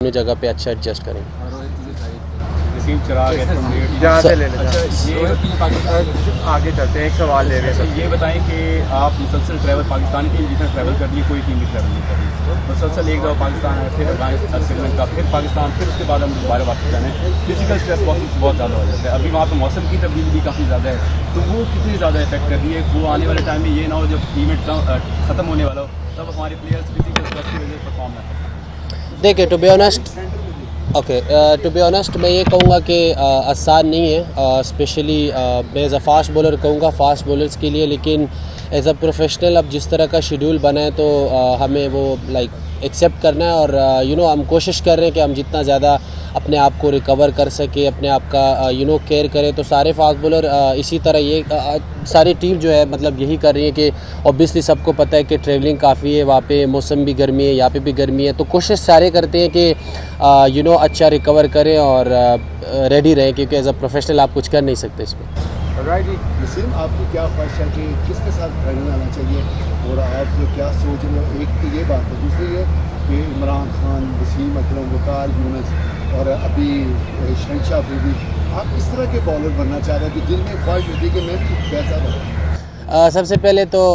अपनी जगह पे अच्छा एडजस्ट करेंगे। जहाँ से ले लें। आगे चलते हैं, एक सवाल ले रहे हैं। ये बताएं कि आप मुसलसल ट्रैवल पाकिस्तान की जितना ट्रैवल कर ली कोई टीम भी ट्रैवल नहीं कर रही, मुसलसल एक दफ़ा पाकिस्तान है, फिर श्रीलंका, फिर पाकिस्तान, फिर उसके बाद हम दोबारा वापस जाने, फिजिकल स्ट्रेस बहुत ज़्यादा हो जाता है। अभी वहाँ पर मौसम की तब्दीली भी काफ़ी ज़्यादा है, तो वो कितनी ज़्यादा इफेक्ट कर रही है। वो आने वाले टाइम में ये ना हो जब इवेंट ख़त्म होने वाला हो तब हमारे प्लेयर्स फिजिकल स्ट्रेस की वजह से परफॉर्म ना करें। देखिए टू बी ऑनेस्ट मैं ये कहूँगा कि आसान नहीं है, स्पेशली मैं एज़ अ फास्ट बॉलर कहूँगा फास्ट बॉलर्स के लिए, लेकिन एज़ अ प्रोफेशनल अब जिस तरह का शेड्यूल बना है तो हमें वो एक्सेप्ट करना है और हम कोशिश कर रहे हैं कि हम जितना ज़्यादा अपने आप को रिकवर कर सके, अपने आप का केयर करें। तो सारे फास्ट बॉलर इसी तरह ये सारी टीम जो है मतलब यही कर रही है कि ऑब्वियसली सबको पता है कि ट्रैवलिंग काफ़ी है, वहाँ पे मौसम भी गर्मी है, यहाँ पे भी गर्मी है, तो कोशिश सारे करते हैं कि अच्छा रिकवर करें और रेडी रहें, क्योंकि एज अ प्रोफेशनल आप कुछ कर नहीं सकते इसमें। राइट जी, वसीम आपकी क्या ख्वाहिश है कि किसके साथ फाइनल आना चाहिए और आप क्या सोच रहे हो? एक तो ये बात है, दूसरी ये कि इमरान खान, वसीम अकरम, वकार यूनुस और अभी शहनशाह अफरीदी, आप इस तरह के बॉलर बनना चाह रहे हैं कि जिनमें ख्वाहिश होती है कि मैं भी वैसा बनूं? सबसे पहले तो